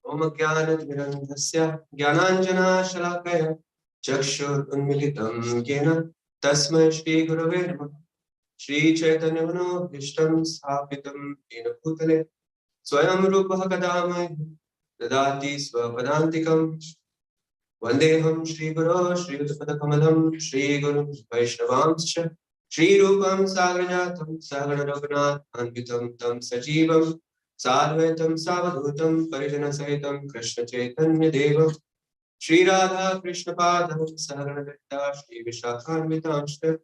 Om Jnana-Nirandasya Jnananjana-Shalakaya Chakshur-Unmilitam Yena Tasmai Shri-Gurave Namaha. Shri Chaitanya-Manobhishtam Sthapitam Yena Bhutale Swayam Rupa Kadamai Dadati Swapadantikam Vandeham Shri Guru Shri Utpada Shri Guru Vaishnavamscha Shri Rupam Sagrajatam Sagana Raghunath Anvitam Tam Sajivam Sadvaitam Savadhutam Parijana Sahitam Krishna Chaitanya Devam Shri Radha Krishna Padam Sagana Vitta Shri Vishakhanvitamshta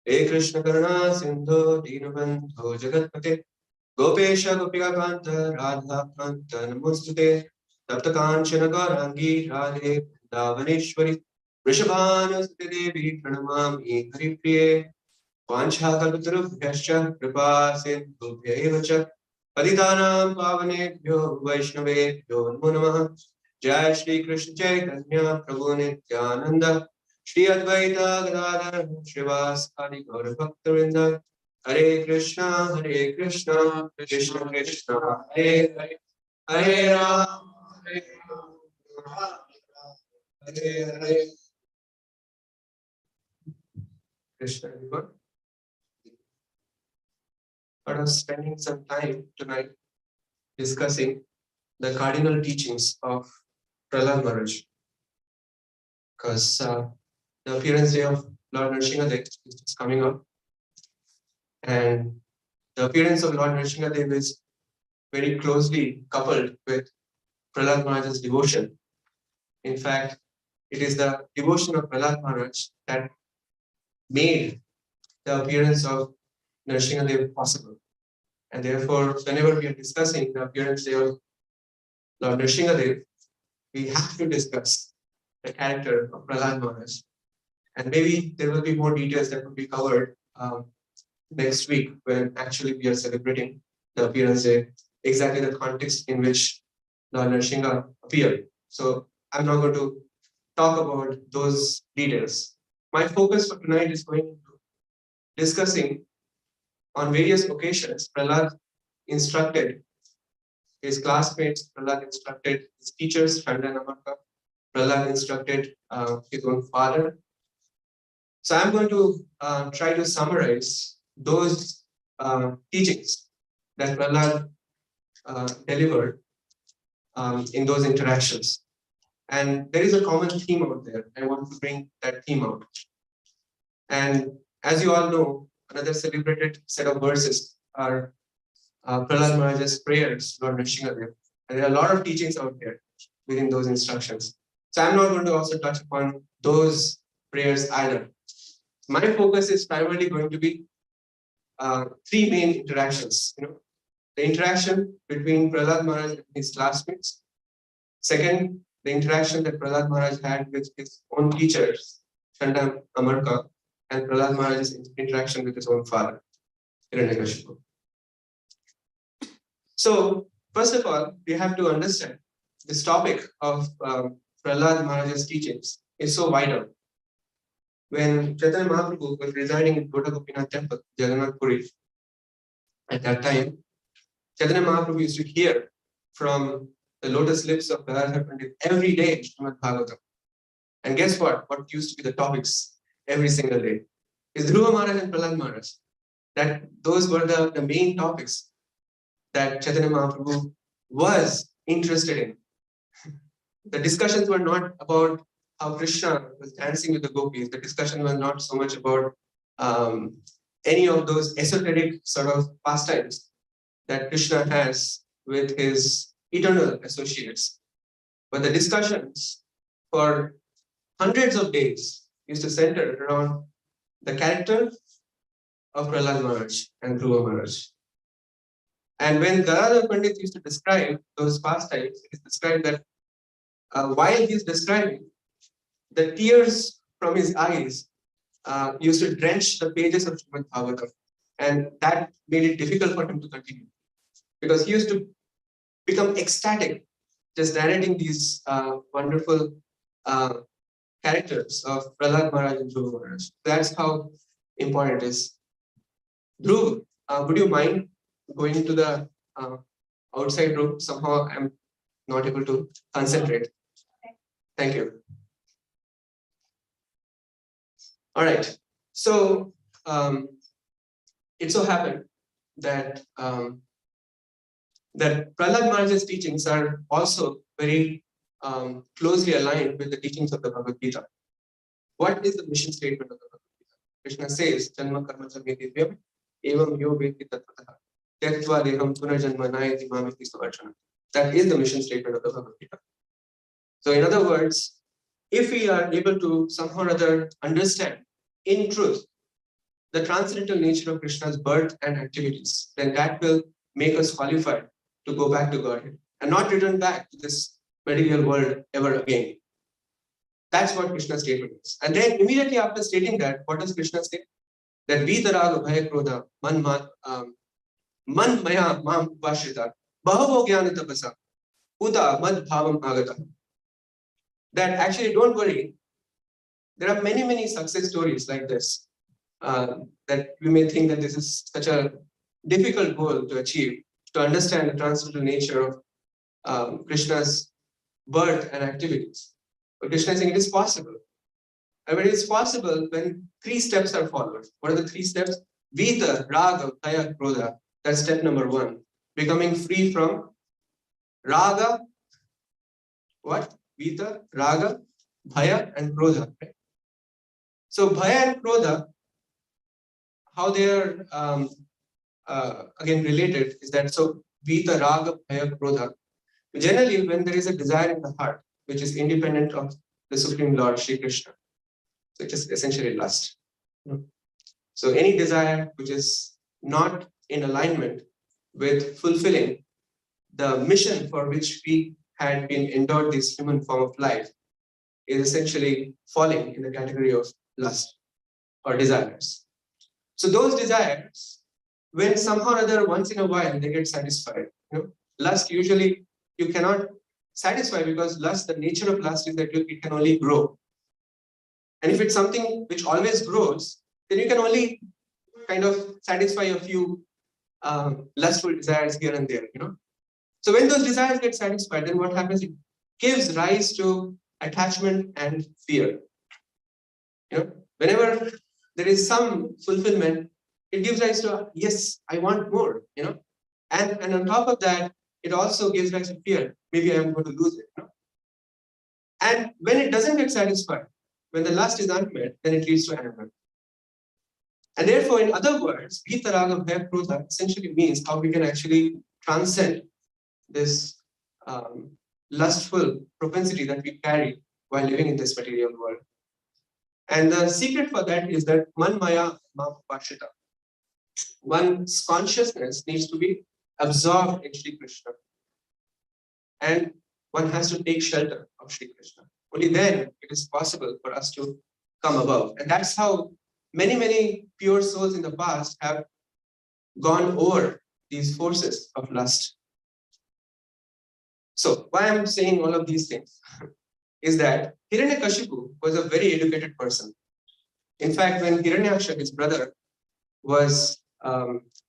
He Krishna Karuna Sindhu Dinabandho Jagatpate Gopesha Gopika Kanta Radha Kanta Namostute Tapta Kanchana Gaurangi Radhe Davaneshwari Vrishabhanusute Devi Pranamami Haripriye Vanchakalpatarubhyascha Kripa Sindhubhya Evacha Patitanam Pavanebhyo Vaishnavebhyo Namo Namaha Jai Shri Krishna Chaitanya Prabhu Nityananda Shri Advaita Gadadhar Srivasadi Gaura Bhaktavinda Hare Krishna Krishna Krishna Hare Hare Hare Rama Hare Rama Hare Hare Krishna everyone. I was spending some time tonight discussing the cardinal teachings of Prahlad Maharaj, because the appearance day of Lord Nrsimhadev is coming up, and the appearance of Lord Nrsimhadev is very closely coupled with Prahlad Maharaj's devotion. In fact, it is the devotion of Prahlad Maharaj that made the appearance of Nrsimhadev possible. And therefore, whenever we are discussing the appearance day of Lord Nrsimhadev, we have to discuss the character of Prahlad Maharaj. And maybe there will be more details that will be covered next week when actually we are celebrating the appearance day, exactly the context in which Lord Nrsimha appeared. So I'm not going to talk about those details. My focus for tonight is going to discussing on various occasions Prahlad instructed his classmates, Prahlad instructed his teachers, Chanda and Amarka, Prahlad instructed his own father. So I'm going to try to summarize those teachings that Prahlad delivered in those interactions. And there is a common theme out there. I want to bring that theme out. And as you all know, another celebrated set of verses are Prahlad Maharaj's prayers, Lord Nrsimhadev. And there are a lot of teachings out there within those instructions. So I'm not going to also touch upon those prayers either. My focus is primarily going to be three main interactions. The interaction between Prahlad Maharaj and his classmates. Second, the interaction that Prahlad Maharaj had with his own teachers, Chanda Amarka, and Prahlad Maharaj's interaction with his own father, Hiranyakashipu. So, first of all, we have to understand this topic of Prahlad Maharaj's teachings is so vital. When Chaitanya Mahaprabhu was residing in Kota Gopinath Temple, Jagannath Puri, at that time, Chaitanya Mahaprabhu used to hear from the lotus lips of Gadadhar Pandit every day Srimad Bhagavatam. And guess what? What used to be the topics every single day? Is Rupa Maharaj and Prahlad Maharaj. Those were the main topics that Chaitanya Mahaprabhu was interested in. The discussions were not about how Krishna was dancing with the gopis. The discussion was not so much about any of those esoteric sort of pastimes that Krishna has with his eternal associates. But the discussions for hundreds of days used to center around the character of Prahlad Maharaj and Dhruva Maharaj. And when Gadadhar Pandit used to describe those pastimes, it is described that while he is describing, the tears from his eyes used to drench the pages of Srimad Bhagavatam. And that made it difficult for him to continue. Because he used to become ecstatic just narrating these wonderful characters of Prahlad Maharaj and Dhruva Maharaj. That's how important it is. Dhruv, would you mind going to the outside room? Somehow I'm not able to concentrate. Thank you. All right. So it so happened that that Prahlad Maharaj's teachings are also very closely aligned with the teachings of the Bhagavad Gita. What is the mission statement of the Bhagavad Gita? Krishna says, Janma karma sameti vyam evam yo veti tatvatah tyaktva deham punarjanma nayati mamiti savarchana. That is the mission statement of the Bhagavad Gita. So in other words, if we are able to somehow or other understand in truth the transcendental nature of Krishna's birth and activities, then that will make us qualified to go back to Godhead and not return back to this material world ever again. That's what Krishna's statement is. And then immediately after stating that, what does Krishna say? That Vita Raga Bhaya Krodha Man Maya Mam Upashrita Bahavo Jnana Tapasa Uta Mad Bhavam Agata. That actually, don't worry, there are many, many success stories like this that we may think that this is such a difficult goal to achieve, to understand the transcendental nature of Krishna's birth and activities. But Krishna is saying it is possible. And it is possible when 3 steps are followed. What are the 3 steps? Vita, Raga, Bhaya, Krodha. That's step number 1. Becoming free from Raga, what? Vita, Raga, Bhaya, and Krodha. Right? So Bhaya and Krodha, how they are again related is that so Vita, Raga, Bhaya, Krodha. Generally, when there is a desire in the heart, which is independent of the Supreme Lord, Shri Krishna, so it is essentially lust. So any desire which is not in alignment with fulfilling the mission for which we had been endowed this human form of life is essentially falling in the category of lust or desires. So those desires, when somehow or other once in a while they get satisfied, lust usually you cannot satisfy because lust, the nature of lust is that it can only grow. And if it's something which always grows, then you can only kind of satisfy a few lustful desires here and there, So when those desires get satisfied, then what happens? It gives rise to attachment and fear. Whenever there is some fulfillment, it gives rise to, yes, I want more, And on top of that, it also gives rise to fear. Maybe I am going to lose it, And when it doesn't get satisfied, when the lust is unmet, then it leads to anger. And therefore, in other words, Vita Raga Bhaya Krodha essentially means how we can actually transcend this lustful propensity that we carry while living in this material world. And the secret for that is that Man Maya Ma Upashrita. One's consciousness needs to be absorbed in Shri Krishna. And one has to take shelter of Shri Krishna. Only then it is possible for us to come above. And that's how many, many pure souls in the past have gone over these forces of lust. So why I'm saying all of these things is that Hiranyakashipu was a very educated person. In fact, when Hiranyaksha, his brother, was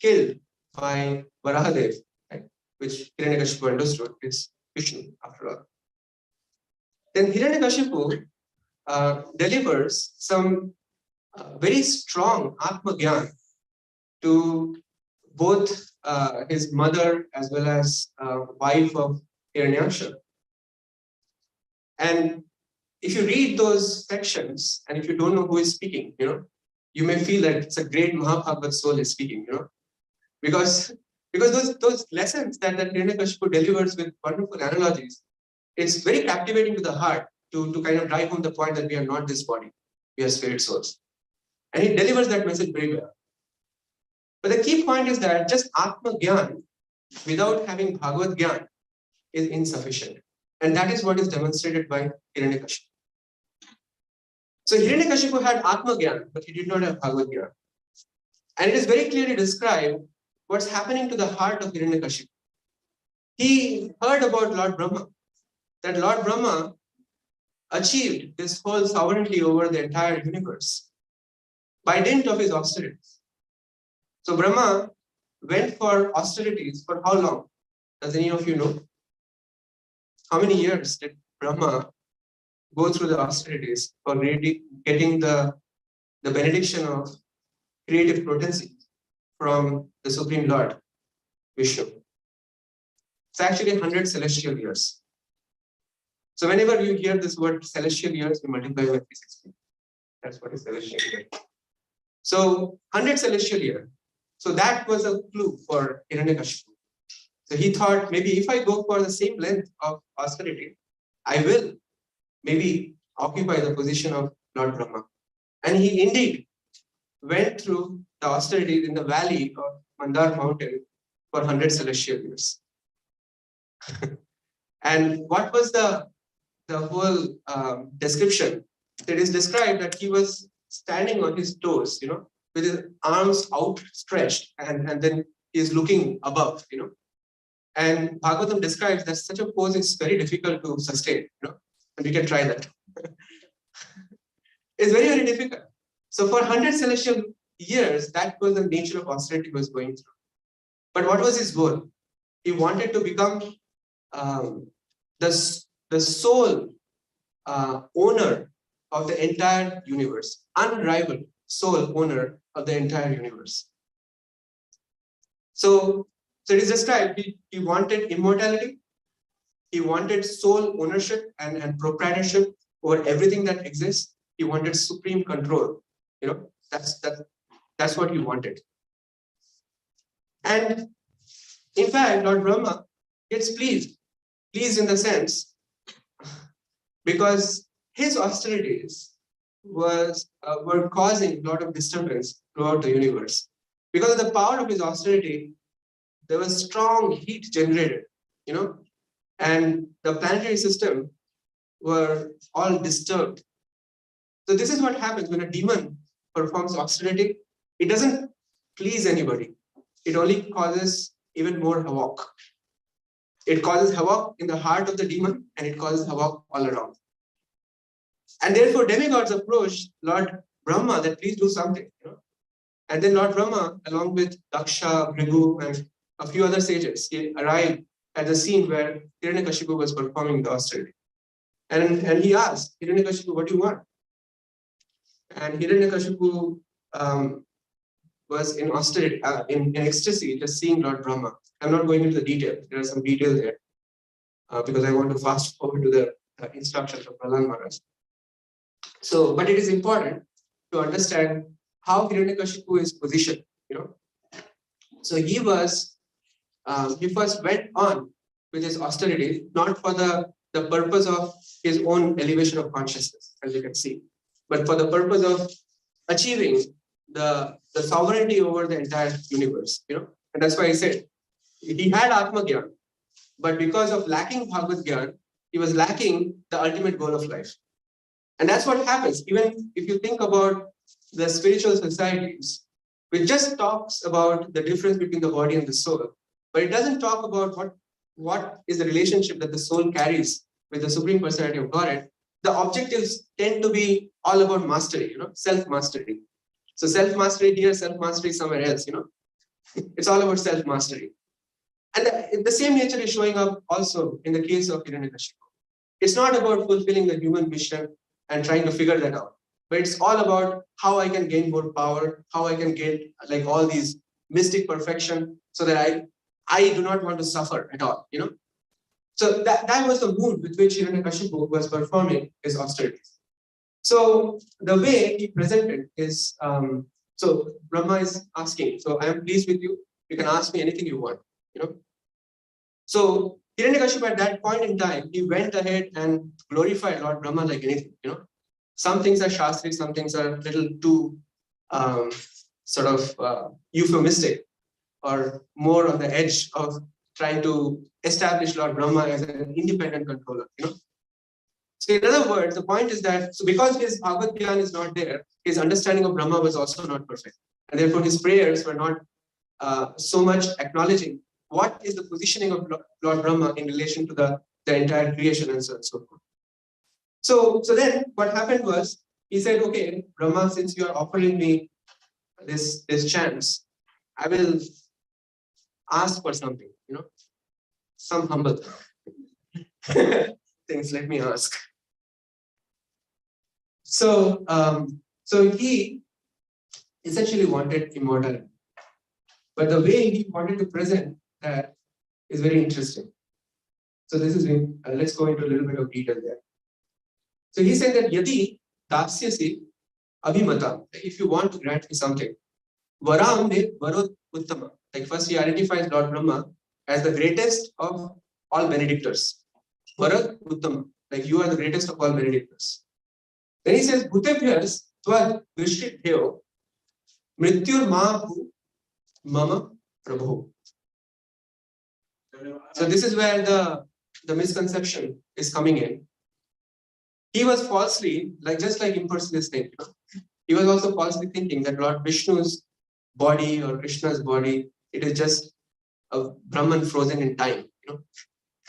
killed by Varahadev, right, which Hiranyakashipu understood is Vishnu after all. Then Hiranyakashipu delivers some very strong Atma Gyan to both his mother as well as wife of Hiranyaksha. And if you read those sections, and if you don't know who is speaking, you may feel that it's a great Mahabhagavat soul is speaking, because those lessons that Hiranyakashipu delivers with wonderful analogies, it's very captivating to the heart to kind of drive home the point that we are not this body, we are spirit souls. And he delivers that message very well. But the key point is that just Atma Gyan without having Bhagavad Gyan is insufficient. And that is what is demonstrated by Hiranyakashipu. So Hiranyakashipu had Atma Gyan, but he did not have Bhagavad Gyan. And it is very clearly described what's happening to the heart of Hiranyakashipu. He heard about Lord Brahma, that Lord Brahma achieved this whole sovereignty over the entire universe by dint of his austerities. So Brahma went for austerities for how long? Does any of you know? how many years did Brahma go through the austerities for really getting the benediction of creative potency from the Supreme Lord, Vishnu? It's actually 100 celestial years. So whenever you hear this word celestial years, you multiply by 360. That's what is celestial year. So 100 celestial year. So that was a clue for Hiranyakashipu. So he thought, maybe if I go for the same length of austerity, I will maybe occupy the position of Lord Brahma. And he indeed went through the austerities in the valley of Mandar mountain for 100 celestial years. And what was the whole description? It is described that he was standing on his toes, with his arms outstretched, and then he is looking above, And Bhagavatam describes that such a pose is very difficult to sustain, and we can try that. It's very, very difficult. So for 100 celestial years, that was the nature of austerity he was going through. But what was his goal? He wanted to become the sole owner of the entire universe, unrivaled sole owner of the entire universe. So it is described, he wanted immortality, he wanted sole ownership and proprietorship over everything that exists. He wanted supreme control. That's what he wanted. And in fact, Lord Brahma gets pleased in the sense because his austerities were causing a lot of disturbance throughout the universe. Because of the power of his austerity, there was strong heat generated, and the planetary system were all disturbed. So this is what happens when a demon performs austerity. It doesn't please anybody. It only causes even more havoc. It causes havoc in the heart of the demon, and it causes havoc all around. And therefore, demigods approached Lord Brahma that please do something. And then Lord Brahma, along with Daksha, Bhrigu, and a few other sages, he arrived at the scene where Hiranyakashipu was performing the austerity. And he asked, Hiranyakashipu, what do you want? And Hiranyakashipu was in austerity, in ecstasy, just seeing Lord Brahma. I'm not going into the details. There are some details there because I want to fast forward to the instructions of Prahlad Maharaj. So, but it is important to understand how Hiranyakashipu is positioned. So he first went on with his austerity, not for the purpose of his own elevation of consciousness, as you can see, but for the purpose of achieving the sovereignty over the entire universe. And that's why I said he had Atma Gyan, but because of lacking Bhagavad Gyan, he was lacking the ultimate goal of life. And that's what happens. Even if you think about the spiritual societies, which just talks about the difference between the body and the soul, but it doesn't talk about what is the relationship that the soul carries with the Supreme Personality of Godhead. The objectives tend to be all about mastery, self-mastery. So self-mastery here, self-mastery somewhere else, It's all about self-mastery. And the same nature is showing up also in the case of Hiranyakashipu. It's not about fulfilling the human mission and trying to figure that out, but it's all about how I can gain more power, how I can get like all these mystic perfection so that I do not want to suffer at all, So that was the mood with which Hiranyakashipu was performing his austerities. So the way he presented is, so Brahma is asking, so I am pleased with you, you can ask me anything you want, So Hiranyakashipu at that point in time, he went ahead and glorified Lord Brahma like anything, Some things are Shastri, some things are a little too euphemistic or more on the edge of trying to establish Lord Brahma as an independent controller, So in other words, the point is that, so because his Bhagavad Gyan is not there, his understanding of Brahma was also not perfect. And therefore his prayers were not so much acknowledging what is the positioning of Lord Brahma in relation to the entire creation and so on and so forth. So then what happened was, he said, okay, Brahma, since you are offering me this chance, I will ask for something, some humble. things, let me ask. So, so he essentially wanted immortality, but the way he wanted to present that is very interesting. So this is let's go into a little bit of detail there. So he said that yadi dasyasi abhimata, if you want to grant me something, varam me varod uttama. Like first he identifies Lord Brahma as the greatest of all benedictors. Varad uttama, like you are the greatest of all benedictors. Then he says, Bhutebhyas tvad vishtibhyo mrityur mahu mama prabhu. So this is where the misconception is coming in. He was falsely, like just like impersonalist thing, he was also falsely thinking that Lord Vishnu's body or Krishna's body, it is just a Brahman frozen in time,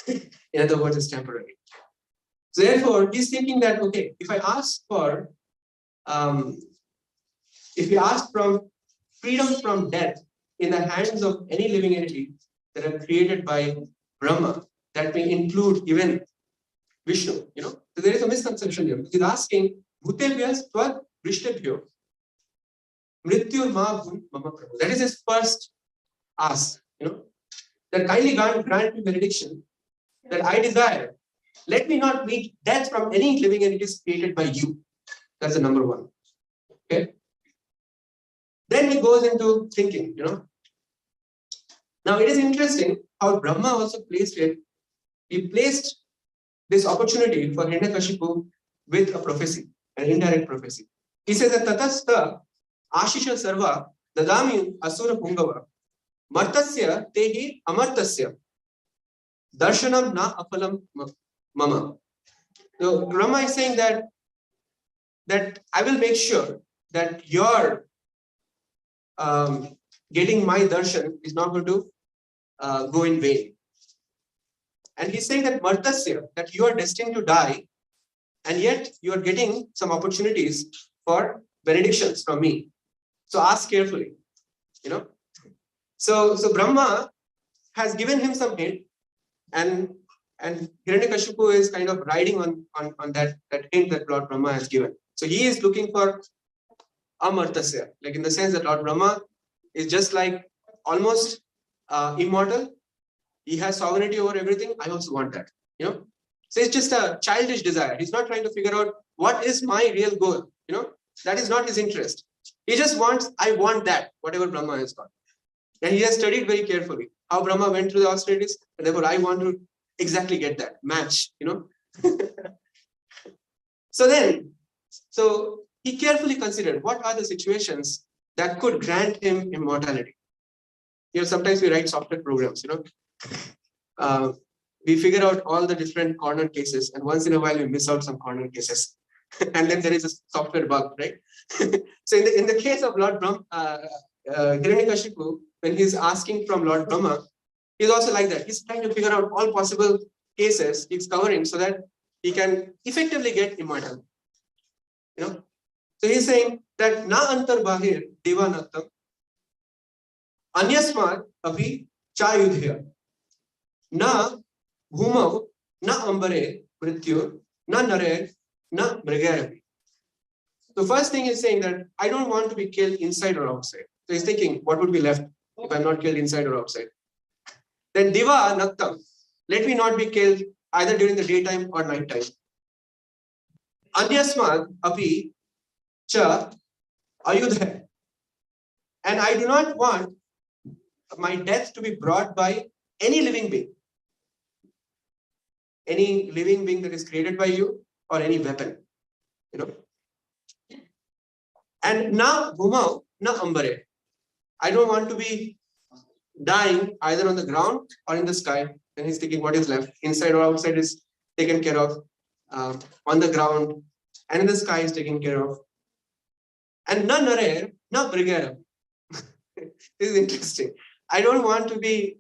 In other words, it's temporary. So therefore, he's thinking that, okay, if I ask for, if we ask from freedom from death in the hands of any living entity that are created by Brahma, that may include even Vishnu, So there is a misconception here. He's asking, Bhutebhyas tvad vishtebhyo mrityur ma bhun mama prabhu. That is his first ask, that kindly grant me benediction that I desire. Let me not meet death from any living entities created by you. That's the number one. Okay. Then he goes into thinking, Now it is interesting how Brahma also placed it. He placed this opportunity for Hiranyakashipu with a prophecy, an indirect prophecy. He says that Tatastha Ashisha Sarva Dadami Asura Pungava Martasya Tehi Amartasya Darshanam Na Apalam Mama. So Brahma is saying that I will make sure that your getting my darshan is not going to go in vain. And he's saying that Martasya, that you are destined to die, and yet you are getting some opportunities for benedictions from me. So ask carefully, So Brahma has given him some hint, and Hiranyakashipu is kind of riding on that hint that Lord Brahma has given. So he is looking for Amartasya, like in the sense that Lord Brahma is just like almost immortal. He has sovereignty over everything. I also want that, So it's just a childish desire. He's not trying to figure out what is my real goal, That is not his interest. He just wants, I want that, whatever Brahma has got. And he has studied very carefully how Brahma went through the austerities, and therefore I want to exactly get that match, So he carefully considered what are the situations that could grant him immortality. Sometimes we write software programs, we figure out all the different corner cases, and once in a while we miss out some corner cases. And then there is a software bug, right? So in the case of Lord Brahma, Hiranyakashipu, when he's asking from Lord Brahma, he's also like that. He's trying to figure out all possible cases he's covering so that he can effectively get immortality. So he's saying that na antar bahir devanaktam anyasmat api chayudhya na bhumav na ambare mrityu na nare na mrigarapi. The first thing is saying that I don't want to be killed inside or outside. So he's thinking, what would be left if I'm not killed inside or outside? Then diva naktam, let me not be killed either during the daytime or nighttime. Anyasmad api cha ayudha. And I do not want my death to be brought by any living being. Any living being that is created by you or any weapon. And na bhumau, na ambare. I don't want to be dying either on the ground or in the sky. And he's thinking what is left. Inside or outside is taken care of. On the ground and in the sky is taken care of. And na nare, na brigara. This is interesting. I don't want to be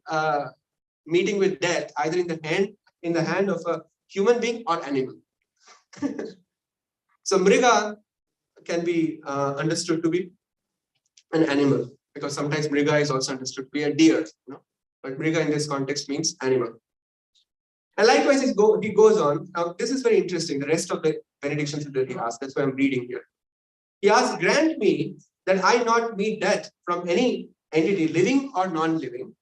meeting with death either in the hand of a human being or animal. So mriga can be understood to be an animal, because sometimes mriga is also understood to be a deer, But mriga in this context means animal. And likewise, he goes on. Now, this is very interesting. The rest of the benedictions that he asks, that's why I'm reading here. He asks, grant me that I not meet death from any entity, living or non-living.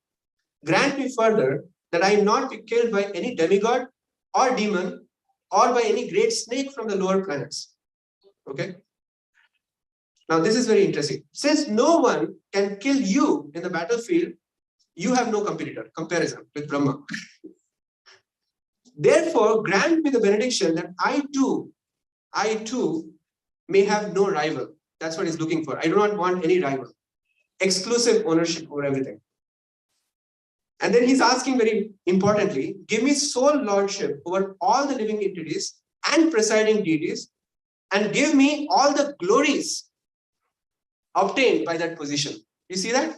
Grant me further that I not be killed by any demigod or demon or by any great snake from the lower planets. Okay. Now, this is very interesting. Since no one can kill you in the battlefield, you have no comparison with Brahma. Therefore, grant me the benediction that I too may have no rival. That's what he's looking for. I do not want any rival. Exclusive ownership over everything. And then he's asking very importantly, give me sole lordship over all the living entities and presiding deities, and give me all the glories obtained by that position. You see that?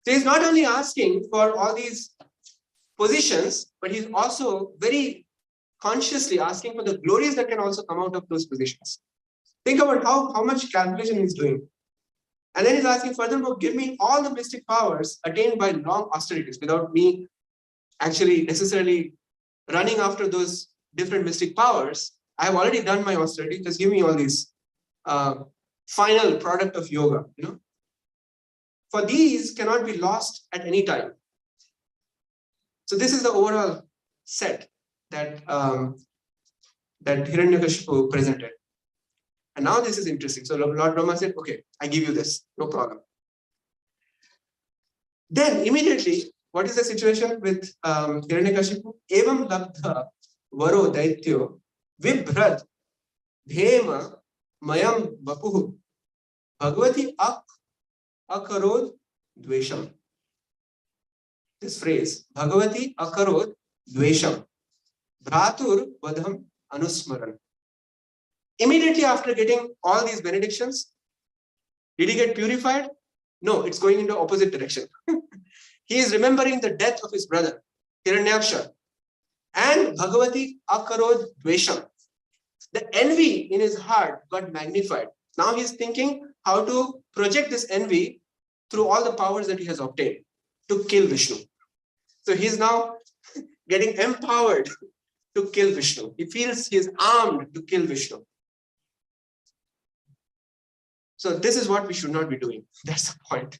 So he's not only asking for all these positions, but he's also very consciously asking for the glories that can also come out of those positions. Think about how much calculation he's doing. And then he's asking, furthermore, give me all the mystic powers attained by long austerities without me actually necessarily running after those different mystic powers. I have already done my austerity. Just give me all these final product of yoga, For these cannot be lost at any time. So this is the overall set that that Hiranyakashipu presented. And now this is interesting. So Lord Brahma said, okay, I give you this, no problem. Then immediately, what is the situation with Hiranyakashipu? Evam labdha varo daityo vibhrad dhema mayam vapuhu bhagavati akarod dvesham. This phrase, Bhagavati akarod dvesham bhratur vadham anusmaran. Immediately after getting all these benedictions, did he get purified? No, it's going into opposite direction. He is remembering the death of his brother, Hiranyaksha, and Bhagavati akarod dvesham. The envy in his heart got magnified. Now he's thinking how to project this envy through all the powers that he has obtained to kill Vishnu. So he's now getting empowered to kill Vishnu. He feels he is armed to kill Vishnu. So this is what we should not be doing. That's the point.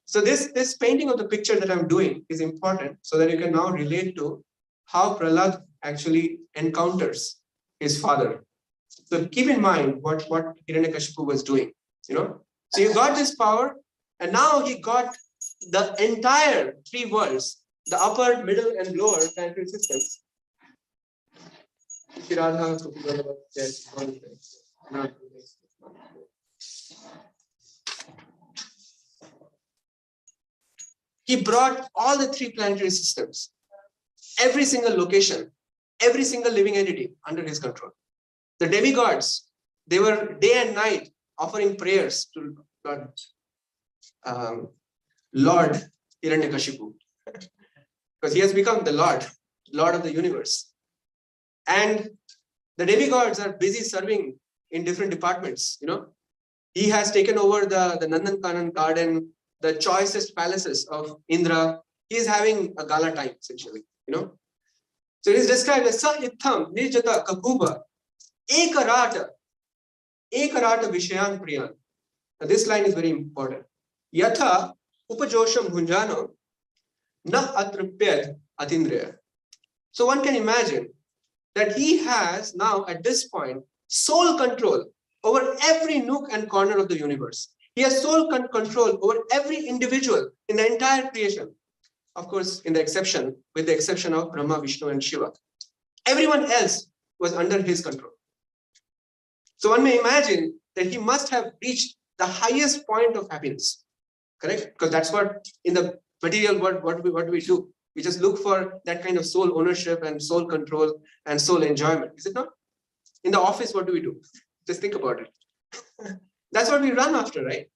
So this painting of the picture that I'm doing is important so that you can now relate to how Prahlad actually encounters his father. So keep in mind what Hiranyakashipu was doing, So you got this power, and now he got the entire three worlds, the upper, middle, and lower planetary systems. He brought all the three planetary systems, every single location, every single living entity under his control. The demigods, they were day and night offering prayers to Lord Hiranyakashipu, because he has become the Lord of the universe. And the demigods are busy serving in different departments, He has taken over the Nandankanan garden, the choicest palaces of Indra. He is having a gala time, essentially, So it is described as Sa Itham Nirjata Kakuba Ekarata Vishayan Priyan. Now this line is very important. Yatha Upajosham Bhunjano Na Atrupyad Atindriya. So one can imagine that he has now at this point sole control over every nook and corner of the universe. He has sole control over every individual in the entire creation. Of course, with the exception of Brahma, Vishnu, and Shiva. Everyone else was under his control. So one may imagine that he must have reached the highest point of happiness. Correct? Because that's what in the material world, what we do. We just look for that kind of sole ownership and sole control and sole enjoyment. Is it not? In the office, what do we do? Just think about it. That's what we run after, right?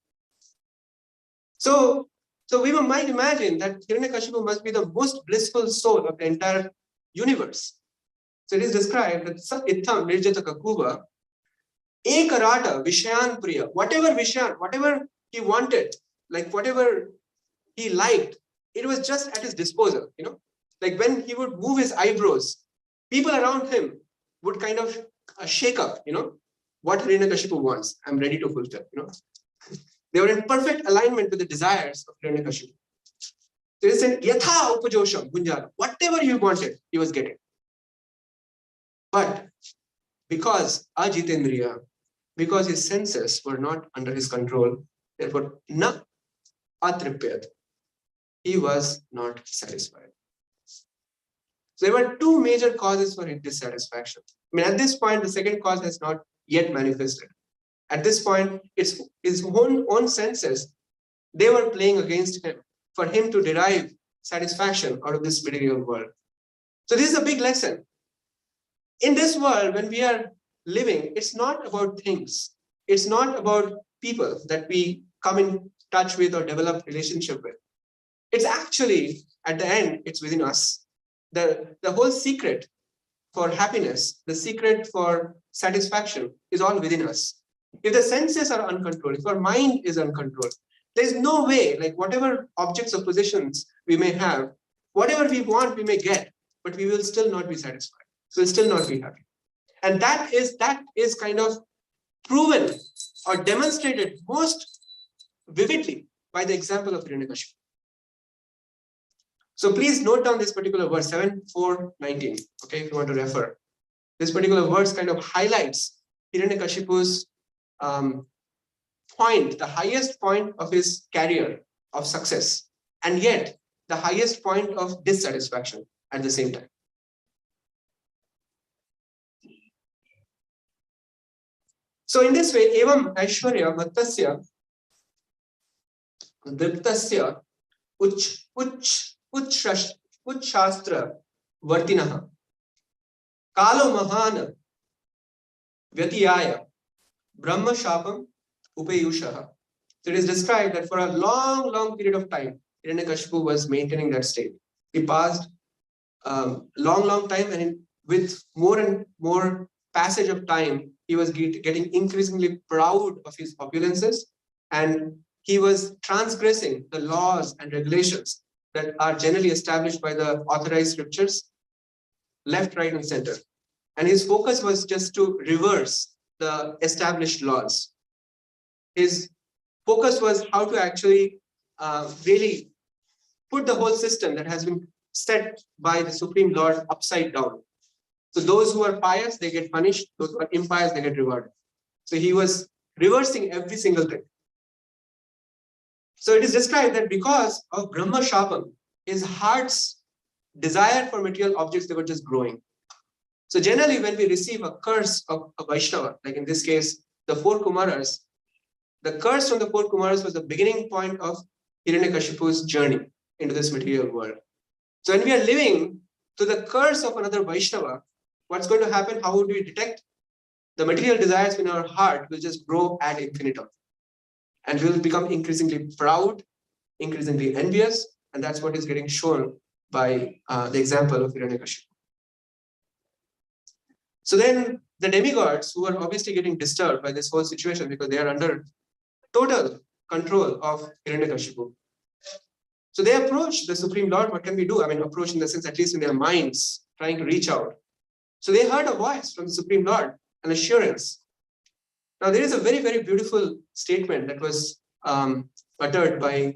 So we might imagine that Hiranyakashipu must be the most blissful soul of the entire universe. So it is described that Sat Itham Nirjata Kakuba Ekarata Vishayan Priya. Whatever he wanted, like whatever he liked, it was just at his disposal, Like when he would move his eyebrows, people around him would kind of shake up, what Hiranyakashipu wants, I'm ready to fulfill. They were in perfect alignment with the desires of Hiranyakashipu. So he said, Yatha upajosham gunjala, whatever you wanted, he was getting. But because ajitendriya, because his senses were not under his control, therefore na atripyat, he was not satisfied. So there were two major causes for his dissatisfaction. At this point, the second cause has not yet manifested. At this point, it's his own senses, they were playing against him for him to derive satisfaction out of this material world. So this is a big lesson. In this world, when we are living, it's not about things. It's not about people that we come in touch with or develop relationship with. It's actually, at the end, it's within us. The whole secret for happiness, the secret for satisfaction is all within us. If the senses are uncontrolled, if our mind is uncontrolled, there's no way, like whatever objects or possessions we may have, whatever we want, we may get, but we will still not be satisfied. We'll still not be happy. And that is kind of proven or demonstrated most vividly by the example of Hiranyakashipu. So please note down this particular verse, 7:4-19, okay, if you want to refer. This particular verse kind of highlights Hiranyakashipu's point, the highest point of his career of success, and yet the highest point of dissatisfaction at the same time. So in this way, evam aishwarya mattasya driptasya uchshastra vartinaha kalo mahana vyatiyaya brahma shapam upayushaha. So it is described that for a long period of time, Hiranyakashipu was maintaining that state. He passed long time, and with more and more passage of time, he was getting increasingly proud of his opulences, and he was transgressing the laws and regulations that are generally established by the authorized scriptures, left, right, and center. And his focus was just to reverse the established laws. His focus was how to actually really put the whole system that has been set by the Supreme Lord upside down. So those who are pious, they get punished. Those who are impious, they get rewarded. So he was reversing every single thing. So it is described that because of Brahma Shapam, his heart's desire for material objects, they were just growing. So generally, when we receive a curse of a Vaishnava, like in this case, the four Kumaras, the curse from the four Kumaras was the beginning point of Hiranyakashipu's journey into this material world. So when we are living to the curse of another Vaishnava, what's going to happen? How would we detect? The material desires in our heart will just grow ad infinitum. And we will become increasingly proud, increasingly envious, and that's what is getting shown by the example of Hiranyakashipu. So then the demigods, who are obviously getting disturbed by this whole situation because they are under total control of Hiranyakashipu. So they approach the Supreme Lord. What can we do? Approach in the sense, at least in their minds, trying to reach out. So they heard a voice from the Supreme Lord, an assurance. Now there is a very beautiful statement that was uttered by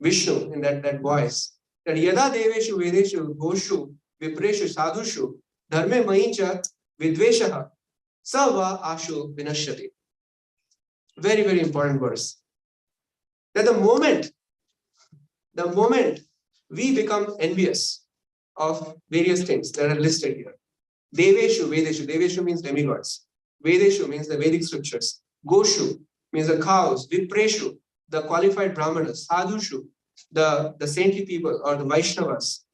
Vishnu in that voice. That yada deveshu vedeshu goshu vipreshu sadhushu dharme maincha vidveshaha sava ashu vinashyati. Very important verse. That the moment we become envious of various things that are listed here. Deveshu, Vedeshu. Deveshu means demigods. Vedeshu means the Vedic scriptures. Goshu means the cows. Vipreshu, the qualified brahmanas. Sadhushu, the saintly people or the Vaishnavas.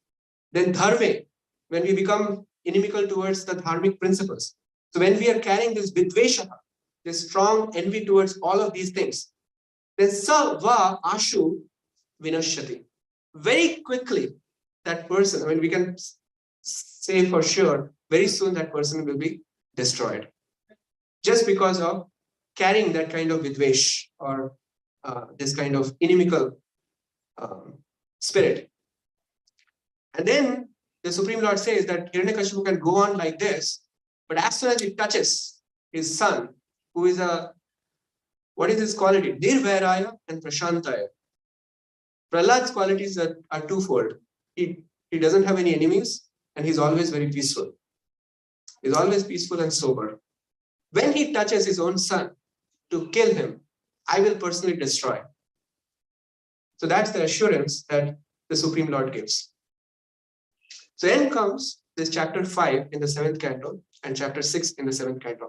Then dharme, when we become inimical towards the dharmic principles. So when we are carrying this vidvesha, this strong envy towards all of these things, then sa va ashu vinashyati. Very quickly, that person, we can say for sure, very soon that person will be destroyed. Just because of carrying that kind of vidvesh or this kind of inimical spirit. And then the Supreme Lord says that Hiranyakashipu can go on like this, but as soon as he touches his son, who is what is his quality? Nirvairaya and Prashantaya. Prahlad's qualities are twofold. He doesn't have any enemies, and he's always very peaceful. He's always peaceful and sober. When he touches his own son to kill him, I will personally destroy. So that's the assurance that the Supreme Lord gives. So then comes this chapter 5 in the 7th canto and chapter 6 in the 7th canto,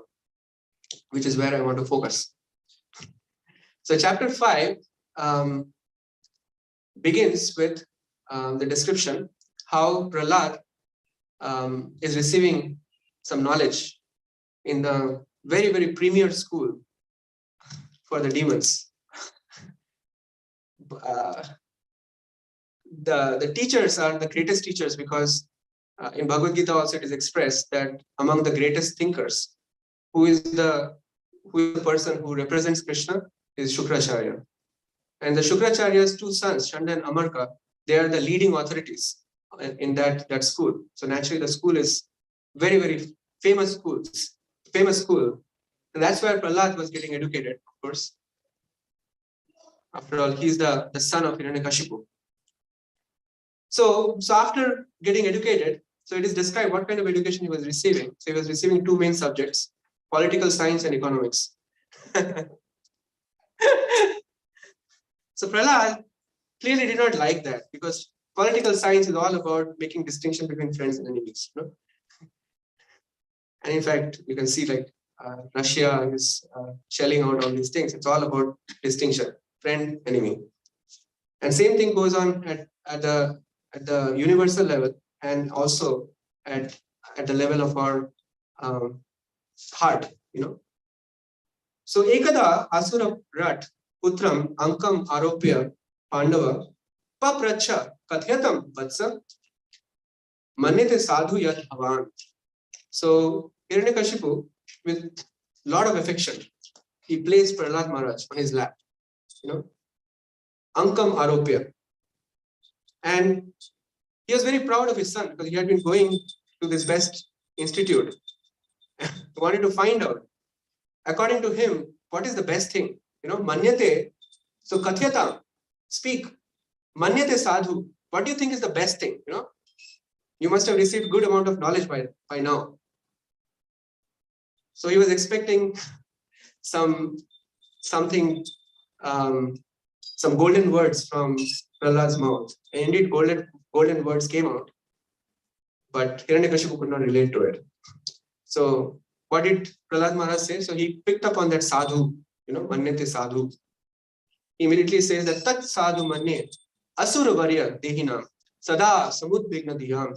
which is where I want to focus. So chapter 5 begins with the description how Prahlad is receiving some knowledge in the very, very premier school for the demons. The teachers are the greatest teachers because in Bhagavad Gita also it is expressed that among the greatest thinkers, who is the person who represents Krishna is Shukracharya. And the Shukracharya's two sons, Chanda and Amarka, they are the leading authorities in that school. So naturally the school is very, very famous school. And that's where Prahlad was getting educated, of course. After all, he's the son of Hiranyakashipu. So after getting educated, so it is described what kind of education he was receiving. So he was receiving two main subjects, political science and economics. So Prahlad clearly did not like that because political science is all about making distinction between friends and enemies. You know? And in fact, you can see like Russia is shelling out all these things. It's all about distinction, friend, enemy. And same thing goes on at the universal level and also at the level of our heart, you know. So Ekada Asura Rat Putram Ankam Aropya Pandava Papracha Katyatam Vatsa Manite Sadhu Yat Havan. So Hiranyakashipu, with lot of affection, he placed Prahlad Maharaj on his lap, you know, Ankam Aropya. And he was very proud of his son because he had been going to this best institute. He wanted to find out, according to him, what is the best thing? You know, Manyate, so Kathyata, speak. Manyate Sadhu, what do you think is the best thing? You know, you must have received good amount of knowledge by now. So he was expecting some golden words from Prahlad's mouth. And indeed, golden words came out. But Hiranyakashipu could not relate to it. So what did Prahlad Maharaj say? So he picked up on that sadhu, you know, Manyate Sadhu. He immediately says that Tat Sadhu Manye Asura Varya Dehinam Sada Samudbigna Dhyam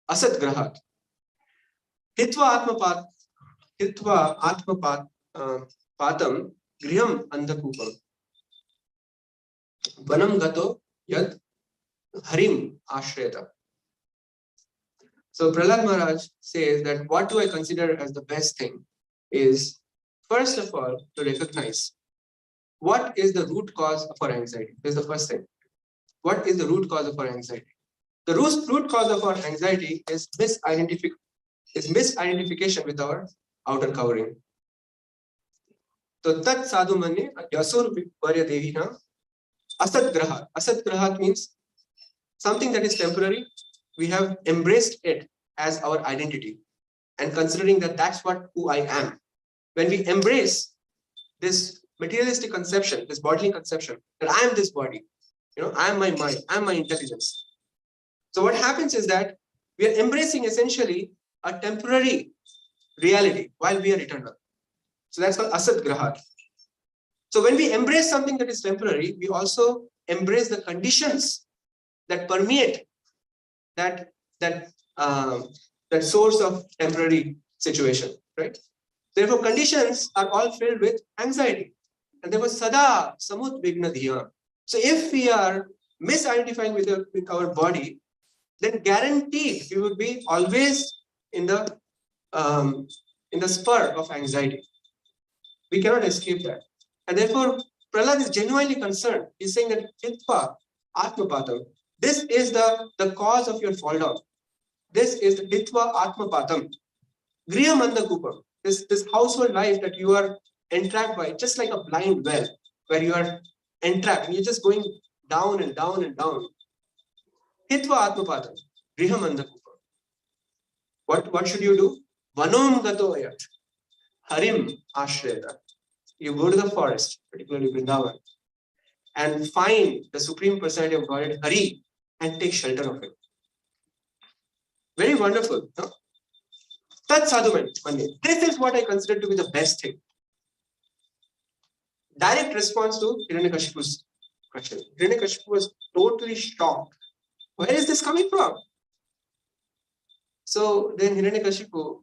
Asat Grahat Hitva Atmapat Patam Griham Andhakupam Vanam Gato Yad Harim Ashreta. So Prahlad Maharaj says that what do I consider as the best thing is, first of all, to recognize what is the root cause of our anxiety. This is the first thing. What is the root cause of our anxiety? The root cause of our anxiety is misidentification with our outer covering. So tat sadhu manye yasur varya devina asat grahat. Asat grahat means something that is temporary. We have embraced it as our identity and considering that that's who I am. When we embrace this materialistic conception, this bodily conception, that I am this body, you know, I am my mind, I am my intelligence. So what happens is that we are embracing essentially a temporary reality while we are eternal. So that's called asat grahat. So when we embrace something that is temporary, we also embrace the conditions that permeate that source of temporary situation, right? Therefore, conditions are all filled with anxiety. And there was sada samut vigna dhiya. So if we are misidentifying with our body, then guaranteed we would be always in the spur of anxiety. We cannot escape that. And therefore, Prahlad is genuinely concerned. He's saying that Hitva Atmapatam, this is the cause of your fall down. This is Hitva Atmapatam. Grihamanda Kupam. This household life that you are entrapped by, just like a blind well, where you are entrapped and you're just going down and down and down. Hitva Atmapatam. Grihamanda Kupam. What should you do? Vanom Gatoyat. Harim Ashreda. You go to the forest, particularly Vrindavan, and find the Supreme Personality of Godhead, Hari, and take shelter of it. Very wonderful. No? That's sadhu mani. This is what I consider to be the best thing. Direct response to Hiranyakashipu's question. Hiranyakashipu was totally shocked. Where is this coming from? So then Hiranyakashipu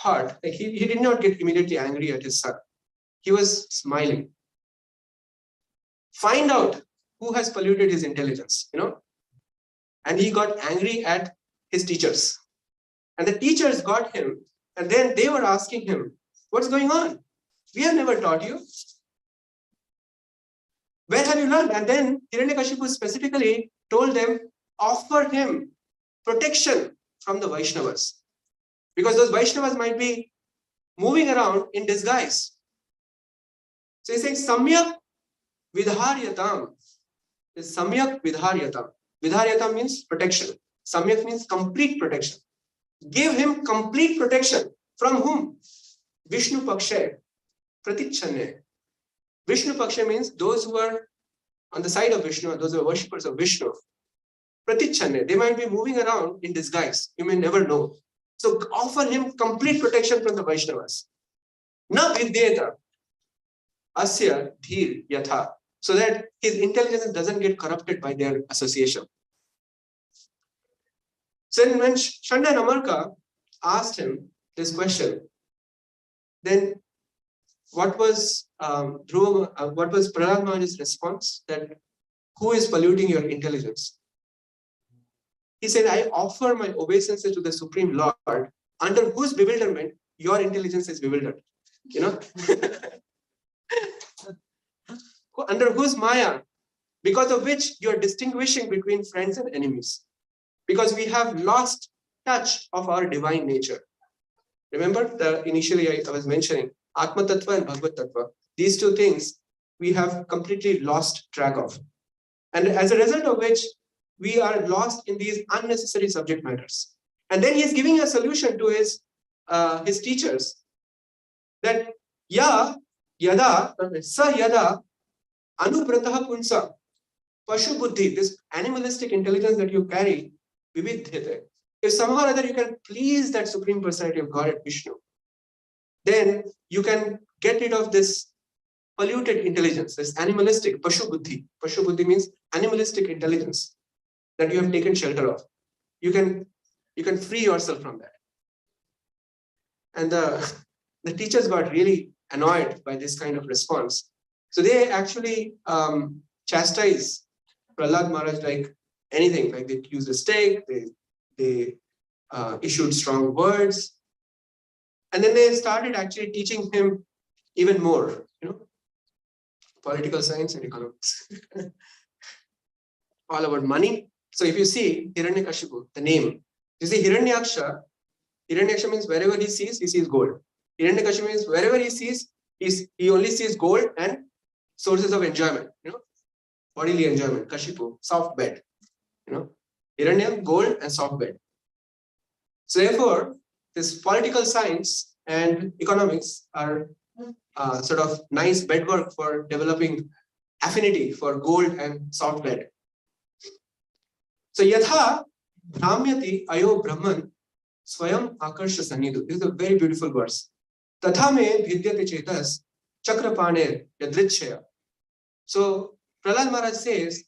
thought, like he did not get immediately angry at his son. He was smiling. Find out who has polluted his intelligence, And he got angry at his teachers. And the teachers got him, and then they were asking him, what's going on? We have never taught you. Where have you learned? And then Hiranyakashipu specifically told them, offer him protection from the Vaishnavas. Because those Vaishnavas might be moving around in disguise. So he's saying, Samyak Vidharyatam. Samyak Vidharyatam. Vidharyatam means protection. Samyak means complete protection. Give him complete protection. From whom? Vishnu Pakshe. Pratichanne. Vishnu Pakshe means those who are on the side of Vishnu, those who are worshippers of Vishnu. Pratichanne. They might be moving around in disguise. You may never know. So offer him complete protection from the Vaishnavas. Na vidyeta. Asya dhir yatha. So that his intelligence doesn't get corrupted by their association. So when Shanda and Amarka asked him this question, then what was Prahlad Maharaj's response? That who is polluting your intelligence? He said, I offer my obeisances to the Supreme Lord, under whose bewilderment your intelligence is bewildered. Under whose Maya, because of which you are distinguishing between friends and enemies. Because we have lost touch of our divine nature. Remember, initially I was mentioning Atma Tattva and Bhagavad Tattva. These two things we have completely lost track of. And as a result of which, we are lost in these unnecessary subject matters. And then he is giving a solution to his teachers that yada anuprataha punsa pashu buddhi, this animalistic intelligence that you carry, vividhyate. If somehow or other you can please that Supreme Personality of Godhead Vishnu, then you can get rid of this polluted intelligence, this animalistic pashu buddhi. Pashu buddhi means animalistic intelligence that you have taken shelter of. You can free yourself from that. And the teachers got really annoyed by this kind of response. So they actually chastise Prahlad Maharaj like anything. Like they used a stake, they issued strong words. And then they started actually teaching him even more, political science and economics. All about money. So if you see Hiranyakashipu, the name, you see Hiranyaksha means wherever he sees gold. Hiranyakashipu means wherever he sees, he only sees gold and sources of enjoyment, bodily enjoyment. Kashipu, soft bed, Hiranya, gold and soft bed. So therefore, this political science and economics are sort of nice bedwork for developing affinity for gold and soft bed. So yatha bhramyati ayo brahman swayam akarsha sanidu. This is a very beautiful verse. Tatha me vidyate chetas chakrapaner yadritshaya. So Prahlad Maharaj says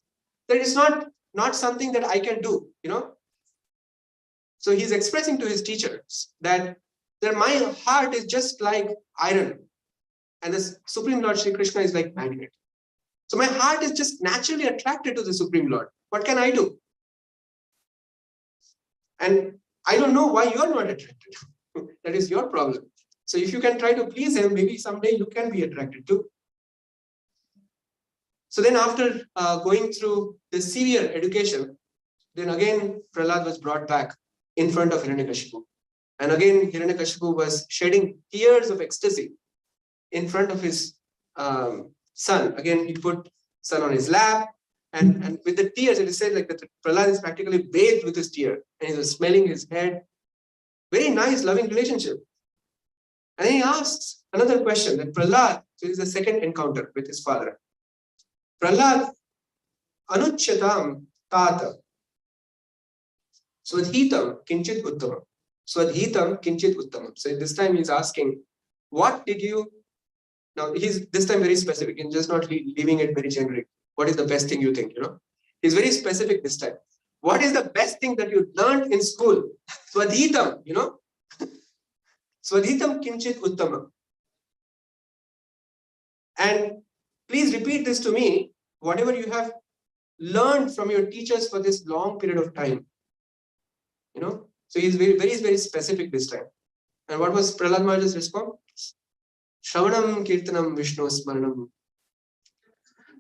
that it's not something that I can do, So he's expressing to his teachers that my heart is just like iron, and the Supreme Lord Shri Krishna is like magnet. So my heart is just naturally attracted to the Supreme Lord. What can I do? And I don't know why you're not attracted. That is your problem. So if you can try to please him, maybe someday you can be attracted too. So then after going through the severe education, then again Prahlad was brought back in front of Hiranyakashipu. And again, Hiranyakashipu was shedding tears of ecstasy in front of his son. Again, he put son on his lap, and with the tears, it is said like that Prahlad is practically bathed with his tear, and he was smelling his head. Very nice, loving relationship. And then he asks another question that Prahlad, so this is the second encounter with his father. Prahlad, anuchyatam tata, swadhitam kinchit uttamam. Swadhitam kinchit uttamam. So this time he's asking, what did you, now he's this time very specific, he's just not leaving it very generic. What is the best thing you think, He's very specific this time. What is the best thing that you learned in school? Swadhitam, Swadhitam kinchit uttamam. And please repeat this to me, whatever you have learned from your teachers for this long period of time. So he's very, very, very specific this time. And what was Prahlad Maharaja's response? Shravanam kirtanam Vishnu smaranam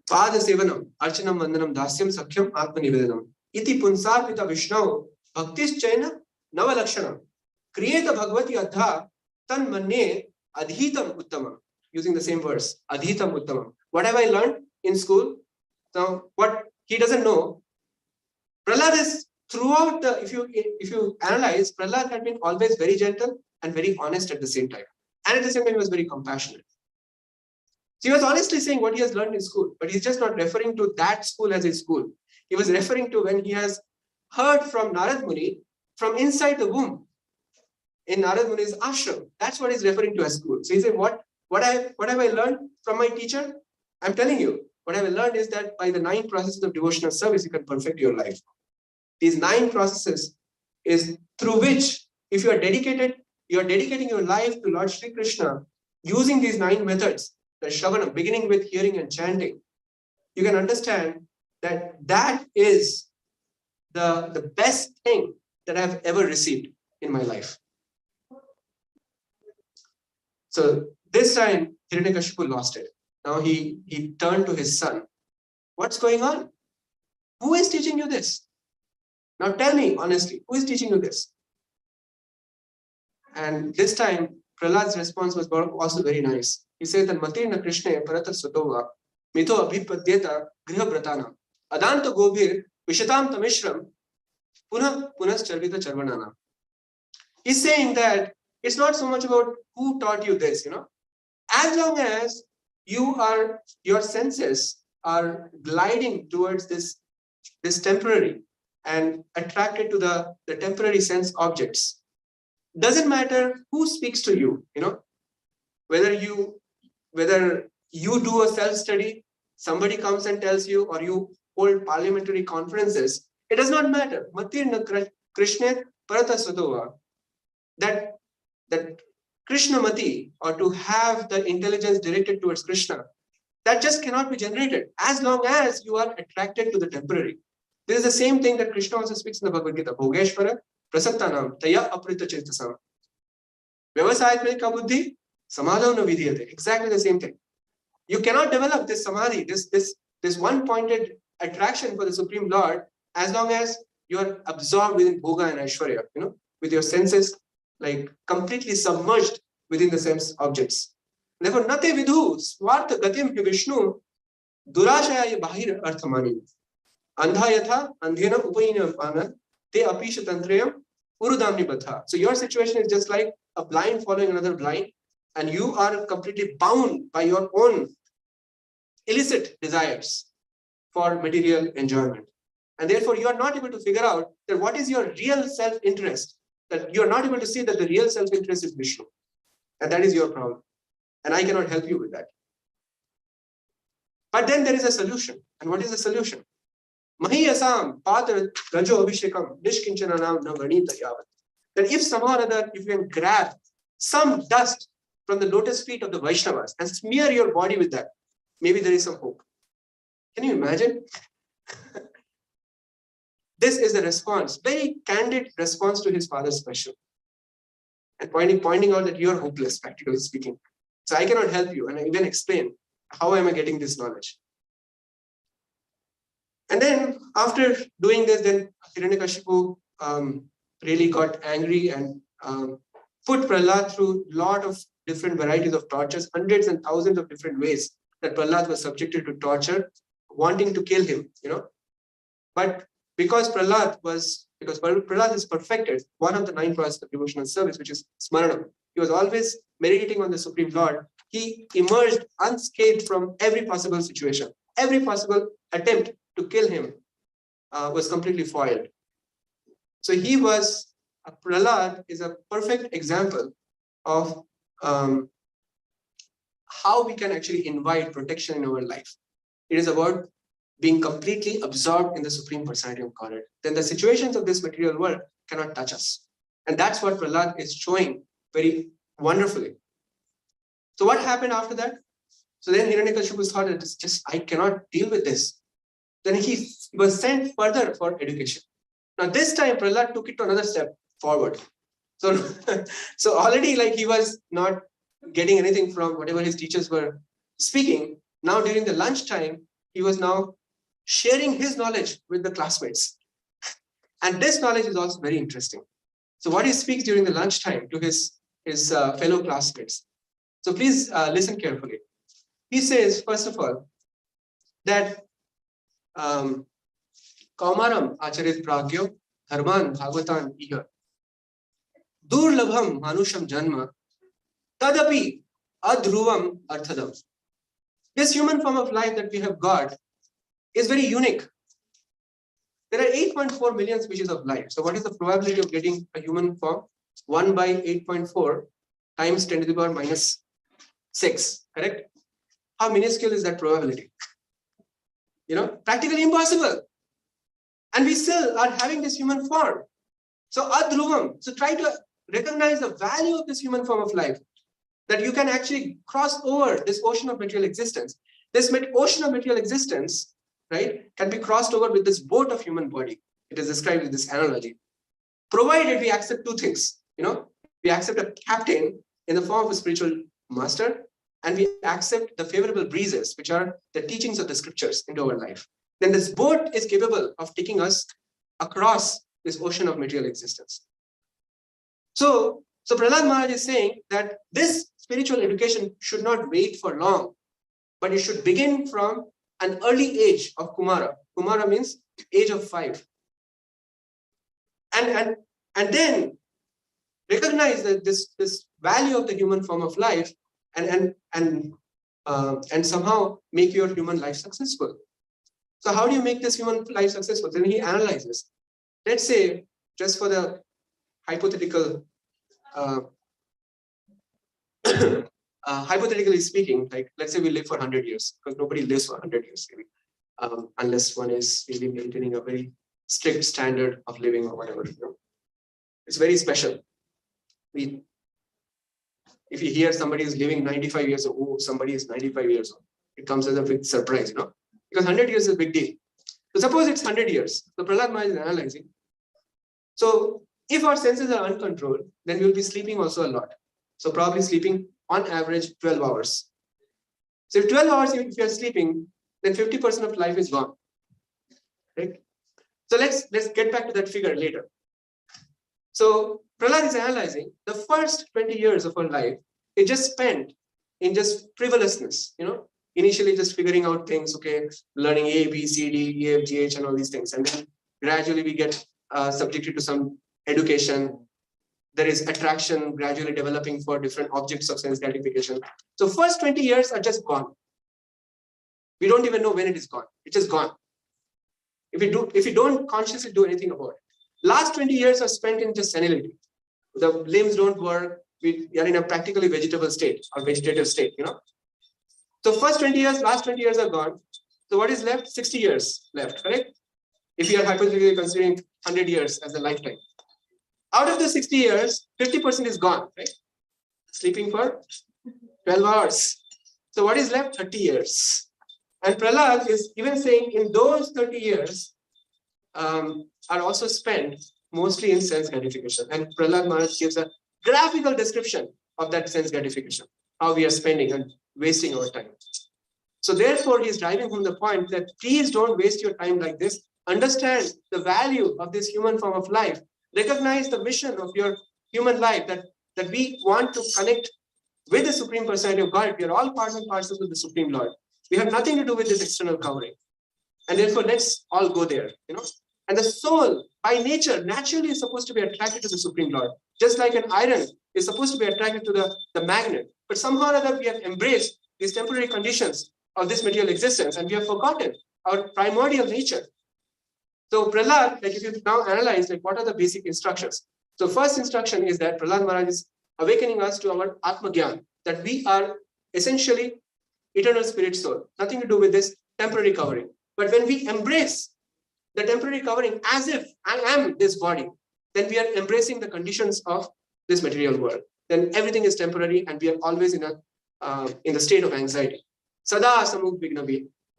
pada sevanam archanam vandanam dasyam sakhyam atma nivedanam iti punsarpita Vishnu bhaktis chaina navalakshanam kriyeta bhagavati adha tan manne adhitam uttamam. Using the same verse, adhitam uttamam. What have I learned in school? Now, what he doesn't know, Prahlad is throughout the, if you analyze, Prahlad had been always very gentle and very honest at the same time. And at the same time, he was very compassionate. So he was honestly saying what he has learned in school, but he's just not referring to that school as his school. He was referring to when he has heard from Narad Muni from inside the womb in Narad Muni's ashram. That's what he's referring to as school. So he said, what have I learned from my teacher? I'm telling you, what I have learned is that by the 9 processes of devotional service, you can perfect your life. These 9 processes is through which, if you are dedicating your life to Lord Sri Krishna, using these 9 methods, the Shravana, beginning with hearing and chanting, you can understand that that is the best thing that I have ever received in my life. So this time, Hiranyakashipu lost it. Now he turned to his son. What's going on? Who is teaching you this? Now tell me honestly, who is teaching you this? And this time, Prahlad's response was also very nice. He said that Matirna Krishna Parata Sutova Mito Abhipadyeta Griha Bratanam Adanta Gobhir Vishatam Tamishram Punas Charvita Charvanana. He's saying that it's not so much about who taught you this, As long as your senses are gliding towards this temporary and attracted to the temporary sense objects. Doesn't matter who speaks to you, whether you do a self-study, somebody comes and tells you, or you hold parliamentary conferences, it does not matter. Matirna Krishna Parata Sudova, that Krishna Mati, or to have the intelligence directed towards Krishna, that just cannot be generated as long as you are attracted to the temporary. This is the same thing that Krishna also speaks in the Bhagavad Gita. Bhogeshvara prasattanam taya aprita chetasam. Vyavasayatmika buddhi samadhav na vidhyate. Exactly the same thing. You cannot develop this samadhi, this one-pointed attraction for the Supreme Lord, as long as you are absorbed within bhoga and aishwarya, with your senses like completely submerged within the sense objects. Therefore, nate vidhu swartha gatim hi Vishnu durashaya bahir arthamani. Andha yatha andhena upayina pana te apisha tantrayam urudamni batha. So your situation is just like a blind following another blind, and you are completely bound by your own illicit desires for material enjoyment. And therefore, you are not able to figure out that what is your real self-interest, that you are not able to see that the real self-interest is Vishnu. And that is your problem. And I cannot help you with that. But then there is a solution. And what is the solution? Mahiyasam patra rajo abhishekam nishkinchananam na vanita yavat. That if somehow or other, if you can grab some dust from the lotus feet of the Vaishnavas and smear your body with that, maybe there is some hope. Can you imagine? This is the response, very candid response to his father's question. And pointing out that you are hopeless, practically speaking. So I cannot help you, and I even explain how am I getting this knowledge. And then after doing this, then Hiranyakashipu really got angry and put Prahlad through a lot of different varieties of tortures, hundreds and thousands of different ways that Prahlad was subjected to torture, wanting to kill him, But because Prahlad is perfected, one of the 9 processes of devotional service, which is Smaranam, he was always meditating on the Supreme Lord. He emerged unscathed from every possible situation. Every possible attempt to kill him was completely foiled. So Prahlad is a perfect example of how we can actually invite protection in our life. It is about being completely absorbed in the Supreme Personality of Godhead. Then the situations of this material world cannot touch us. And that's what Prahlad is showing very wonderfully. So what happened after that? So then Hiranyakashipu thought that I cannot deal with this. Then he was sent further for education. Now this time Prahlad took it to another step forward. So, so already he was not getting anything from whatever his teachers were speaking. Now during the lunchtime, he was now sharing his knowledge with the classmates. And this knowledge is also very interesting. So what he speaks during the lunchtime to his fellow classmates. So please listen carefully. He says, first of all, that Kaumaram acharit pragyo dharman bhagavatan iha durlabham manusham janma tadapi adhruvam arthadam. This human form of life that we have got is very unique. There are 8.4 million species of life. So what is the probability of getting a human form? 1 by 8.4 times 10 to the power minus 6, correct? How minuscule is that probability? Practically impossible. And we still are having this human form. So adhruvam. So try to recognize the value of this human form of life, that you can actually cross over this ocean of material existence. This ocean of material existence, right, can be crossed over with this boat of human body. It is described with this analogy. Provided we accept 2 things, we accept a captain in the form of a spiritual master, and we accept the favorable breezes, which are the teachings of the scriptures into our life. Then this boat is capable of taking us across this ocean of material existence. So Prahlad Maharaj is saying that this spiritual education should not wait for long, but it should begin from an early age of Kumara. Kumara means age of 5. And then recognize that this value of the human form of life and somehow make your human life successful. So how do you make this human life successful? Then he analyzes. Let's say, just for the hypothetical, hypothetically speaking, let's say we live for 100 years, because nobody lives for 100 years, maybe, unless one is really maintaining a very strict standard of living or whatever. It's very special. If you hear somebody is living 95 years old, somebody is 95 years old, it comes as a big surprise, because 100 years is a big deal. So suppose it's 100 years. So Prahlad Maharaj is analyzing. So if our senses are uncontrolled, then we'll be sleeping also a lot. So probably sleeping on average 12 hours. So if 12 hours if you're sleeping, then 50% of life is gone. Right? So let's get back to that figure later. So Prahlad is analyzing the first 20 years of our life is just spent in just frivolousness, initially just figuring out things, okay, learning A, B, C, D, E, F, G, H, and all these things. And then gradually we get subjected to some education. There is attraction gradually developing for different objects of sense gratification. So first 20 years are just gone. We don't even know when it is gone. It's just gone. If we don't consciously do anything about it. Last 20 years are spent in just senility. The limbs don't work. We are in a practically vegetable state or vegetative state, So first 20 years, last 20 years are gone. So what is left? 60 years left, correct? If we are hypothetically considering 100 years as a lifetime. Out of the 60 years, 50% is gone, right? Sleeping for 12 hours. So what is left? 30 years. And Prahlad is even saying in those 30 years are also spent mostly in sense gratification. And Prahlad Maharaj gives a graphical description of that sense gratification, how we are spending and wasting our time. So therefore, he is driving home the point that please don't waste your time like this. Understand the value of this human form of life, Recognize the mission of your human life, that we want to connect with the Supreme Personality of God. We are all part and parcels of the Supreme Lord. We have nothing to do with this external covering. And therefore, let's all go there, And the soul, by nature, naturally is supposed to be attracted to the Supreme Lord. Just like an iron is supposed to be attracted to the magnet. But somehow or other, we have embraced these temporary conditions of this material existence, and we have forgotten our primordial nature. So Prahlad, if you now analyze, what are the basic instructions? So first instruction is that Prahlad Maharaj is awakening us to our Atma Gyan, that we are essentially eternal spirit soul, nothing to do with this temporary covering. But when we embrace the temporary covering as if I am this body, then we are embracing the conditions of this material world. Then everything is temporary, and we are always in the state of anxiety. Sada samuk vigna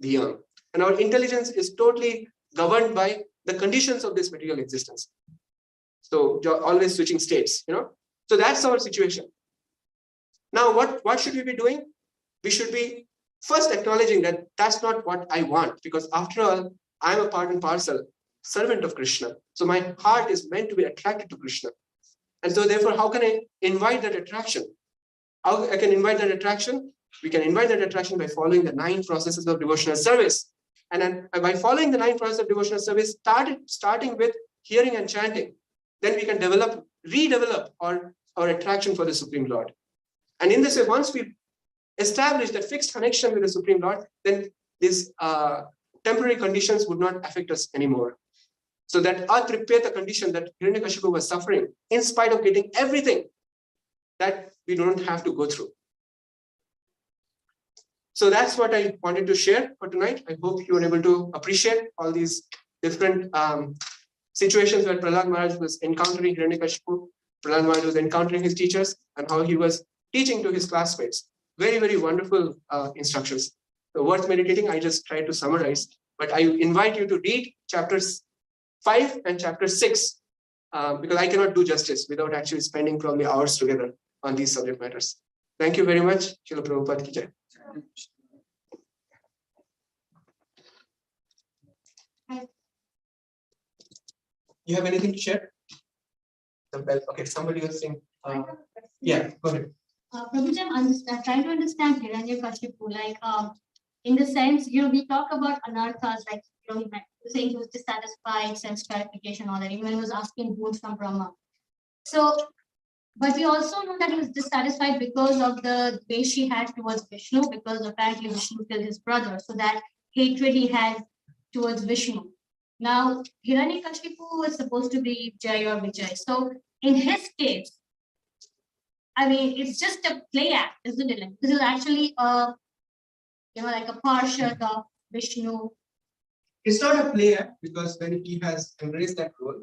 dhyam. And our intelligence is totally governed by the conditions of this material existence. So you're always switching states, So that's our situation. Now, what should we be doing? We should be first acknowledging that that's not what I want, because after all, I'm a part and parcel servant of Krishna. So my heart is meant to be attracted to Krishna. And so therefore, how can I invite that attraction? How I can invite that attraction? We can invite that attraction by following the 9 processes of devotional service. And then by following the 9 processes of devotional service, starting with hearing and chanting, then we can redevelop our attraction for the Supreme Lord. And in this way, once we establish that fixed connection with the Supreme Lord, then these temporary conditions would not affect us anymore. So that atripyata condition that Hiranyakashipu was suffering, in spite of getting everything, that we don't have to go through. So that's what I wanted to share for tonight. I hope you were able to appreciate all these different situations where Prahlad Maharaj was encountering Hiranyakashipu, Prahlad Maharaj was encountering his teachers, and how he was teaching to his classmates. Very, very wonderful instructions. So worth meditating. I just tried to summarize, but I invite you to read chapters 5 and chapter 6, because I cannot do justice without actually spending probably hours together on these subject matters. Thank you very much. Srila Prabhupada ki jai. You have anything to share? Okay, somebody was saying. Yeah, go ahead. Prabhuji, I'm trying to understand Hiranyakashipu, in the sense, we talk about anarthas, he was saying he was dissatisfied, self-gratification, all that, even when he was asking boons from Parama. So, but we also know that he was dissatisfied because of the dvesh he had towards Vishnu, because apparently Vishnu killed his brother. So that hatred he had towards Vishnu. Now, Hiranyakashipu was supposed to be Jai or Vijay. So, in his case, it's just a play act, isn't it? This is actually a Parshad of Vishnu. It's not a play act, because when he has embraced that role,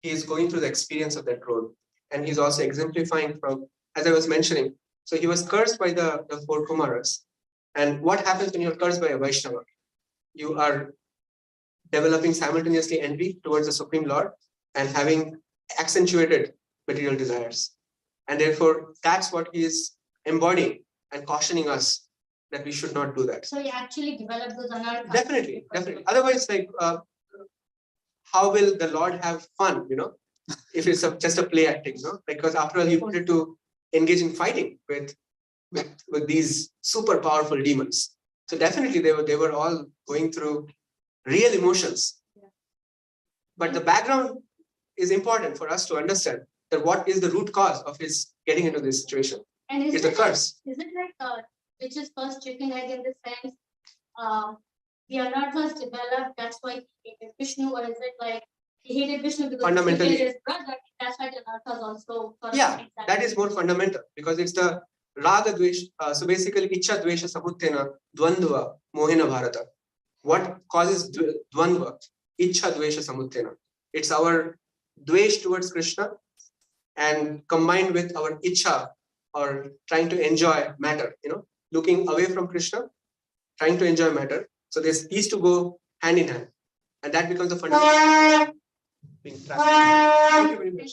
he is going through the experience of that role. And he's also exemplifying from, as I was mentioning, so he was cursed by the 4 Kumaras. And what happens when you're cursed by a Vaishnava? You are developing simultaneously envy towards the Supreme Lord and having accentuated material desires. And therefore, that's what he is embodying and cautioning us that we should not do that. So he actually developed those anarthas. Definitely. Otherwise, how will the Lord have fun, if it's just a play acting, Because after all, he wanted to engage in fighting with these super powerful demons. So definitely they were all going through real emotions. Yeah. But the background is important for us to understand that what is the root cause of his getting into this situation. And is the curse. Is it which is first chicken egg in the sense the anarthas developed, that's why he hated Vishnu, or is it he hated Vishnu because fundamentally, he hated his brother, that's why the anarthas also that is more fundamental, because it's the Raga Dvesh. So basically, Ichha Dvesha Samuttena Dvandva Mohina Bharata. What causes Dvandva? Ichha Dvesha Samuttena. It's our Dvesh towards Krishna, and combined with our Ichha, or trying to enjoy matter, looking away from Krishna, trying to enjoy matter. So these two go hand in hand, and that becomes the fundamental. Thank you very much.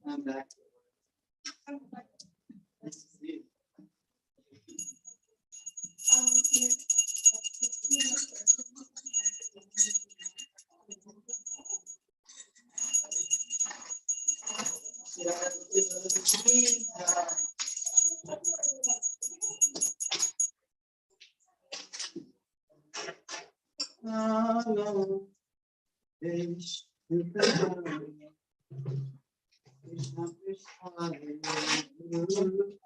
I'm back. Krishna Krishna